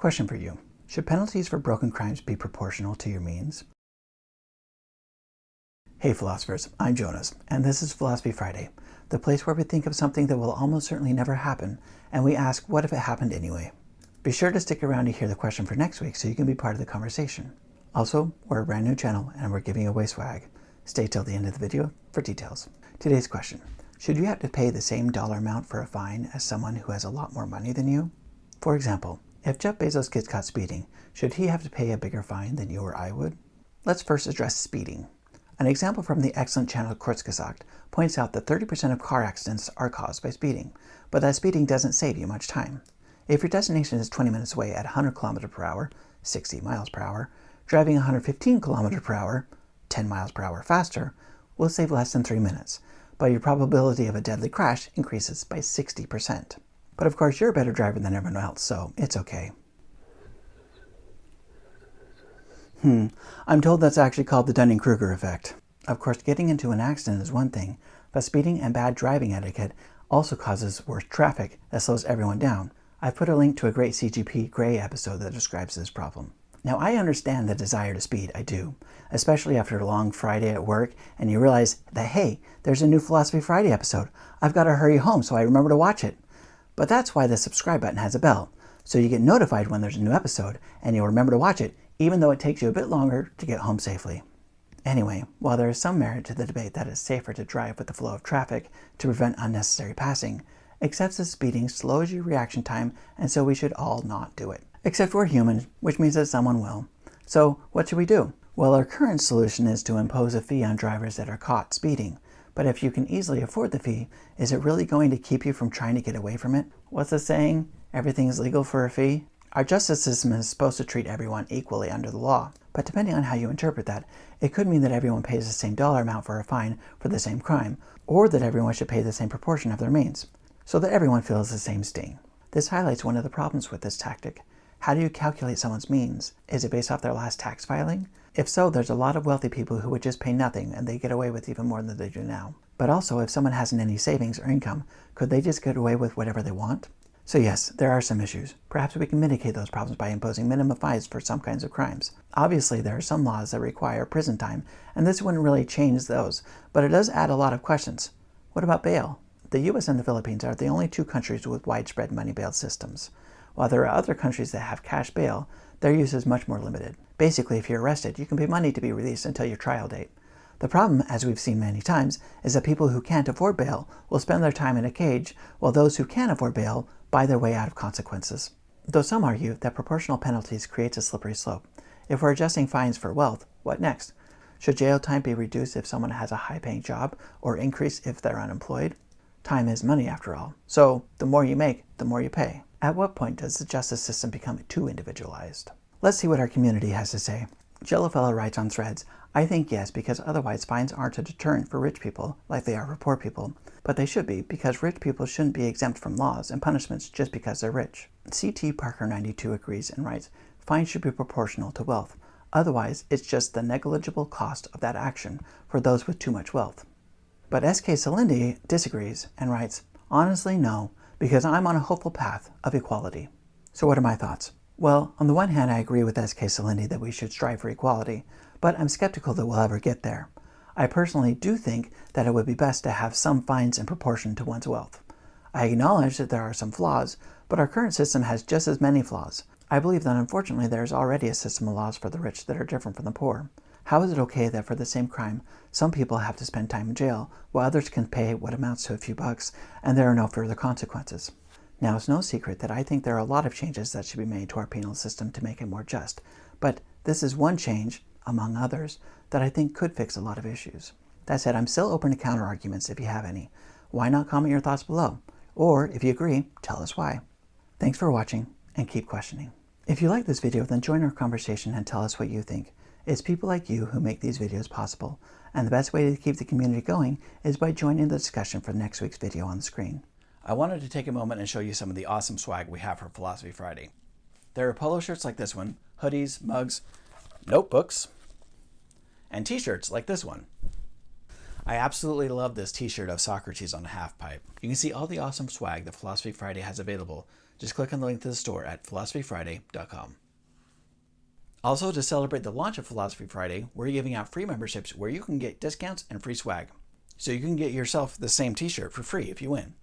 Question for you. Should penalties for broken crimes be proportional to your means? Hey philosophers, I'm Jonas, and this is Philosophy Friday, the place where we think of something that will almost certainly never happen, and we ask, what if it happened anyway? Be sure to stick around to hear the question for next week so you can be part of the conversation. Also, we're a brand new channel and we're giving away swag. Stay till the end of the video for details. Today's question. Should you have to pay the same dollar amount for a fine as someone who has a lot more money than you? For example, if Jeff Bezos gets caught speeding, should he have to pay a bigger fine than you or I would? Let's first address speeding. An example from the excellent channel Kurzgesagt points out that 30% of car accidents are caused by speeding, but that speeding doesn't save you much time. If your destination is 20 minutes away at 100 km per hour, 60 miles per hour, driving 115 km per hour, 10 miles per hour faster, will save less than 3 minutes, but your probability of a deadly crash increases by 60%. But of course, you're a better driver than everyone else, so it's okay. I'm told that's actually called the Dunning-Kruger effect. Of course, getting into an accident is one thing, but speeding and bad driving etiquette also causes worse traffic that slows everyone down. I've put a link to a great CGP Grey episode that describes this problem. Now, I understand the desire to speed, I do, especially after a long Friday at work and you realize that, hey, there's a new Philosophy Friday episode. I've got to hurry home so I remember to watch it. But that's why the subscribe button has a bell, so you get notified when there's a new episode and you'll remember to watch it, even though it takes you a bit longer to get home safely. Anyway, while there is some merit to the debate that it's safer to drive with the flow of traffic to prevent unnecessary passing, excessive speeding slows your reaction time, and so we should all not do it. Except we're human, which means that someone will. So what should we do? Well, our current solution is to impose a fee on drivers that are caught speeding. But if you can easily afford the fee, is it really going to keep you from trying to get away from it? What's the saying? Everything is legal for a fee? Our justice system is supposed to treat everyone equally under the law, but depending on how you interpret that, it could mean that everyone pays the same dollar amount for a fine for the same crime, or that everyone should pay the same proportion of their means, so that everyone feels the same sting. This highlights one of the problems with this tactic. How do you calculate someone's means? Is it based off their last tax filing? If so, there's a lot of wealthy people who would just pay nothing and they get away with even more than they do now. But also, if someone hasn't any savings or income, could they just get away with whatever they want? So yes, there are some issues. Perhaps we can mitigate those problems by imposing minimum fines for some kinds of crimes. Obviously, there are some laws that require prison time, and this wouldn't really change those, but it does add a lot of questions. What about bail? The US and the Philippines are the only two countries with widespread money bail systems. While there are other countries that have cash bail, their use is much more limited. Basically, if you're arrested, you can pay money to be released until your trial date. The problem, as we've seen many times, is that people who can't afford bail will spend their time in a cage, while those who can afford bail buy their way out of consequences. Though some argue that proportional penalties creates a slippery slope. If we're adjusting fines for wealth, what next? Should jail time be reduced if someone has a high-paying job, or increased if they're unemployed? Time is money after all, so the more you make, the more you pay. At what point does the justice system become too individualized? Let's see what our community has to say. Jellowfellow writes on Threads, I think yes, because otherwise fines aren't a deterrent for rich people like they are for poor people. But they should be, because rich people shouldn't be exempt from laws and punishments just because they're rich. CT Parker 92 agrees and writes, fines should be proportional to wealth. Otherwise, it's just the negligible cost of that action for those with too much wealth. But SK Salindi disagrees and writes, honestly no, because I'm on a hopeful path of equality. So what are my thoughts? Well, on the one hand, I agree with SK Salindi that we should strive for equality, but I'm skeptical that we'll ever get there. I personally do think that it would be best to have some fines in proportion to one's wealth. I acknowledge that there are some flaws, but our current system has just as many flaws. I believe that unfortunately there is already a system of laws for the rich that are different from the poor. How is it okay that for the same crime, some people have to spend time in jail, while others can pay what amounts to a few bucks, and there are no further consequences? Now, it's no secret that I think there are a lot of changes that should be made to our penal system to make it more just, but this is one change, among others, that I think could fix a lot of issues. That said, I'm still open to counter-arguments if you have any. Why not comment your thoughts below? Or, if you agree, tell us why. Thanks for watching, and keep questioning. If you like this video, then join our conversation and tell us what you think. It's people like you who make these videos possible, and the best way to keep the community going is by joining the discussion for next week's video on the screen. I wanted to take a moment and show you some of the awesome swag we have for Philosophy Friday. There are polo shirts like this one, hoodies, mugs, notebooks, and t-shirts like this one. I absolutely love this t-shirt of Socrates on a half pipe. You can see all the awesome swag that Philosophy Friday has available Just click on the link to the store at philosophyfriday.com. Also, to celebrate the launch of Philosophy Friday, we're giving out free memberships where you can get discounts and free swag. So you can get yourself the same t-shirt for free if you win.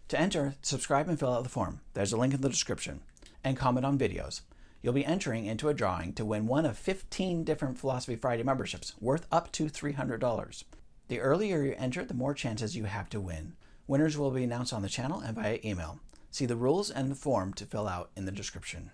To enter, subscribe and fill out the form. There's a link in the description. And comment on videos. You'll be entering into a drawing to win one of 15 different Philosophy Friday memberships worth up to $300. The earlier you enter, the more chances you have to win. Winners will be announced on the channel and via email. See the rules and the form to fill out in the description.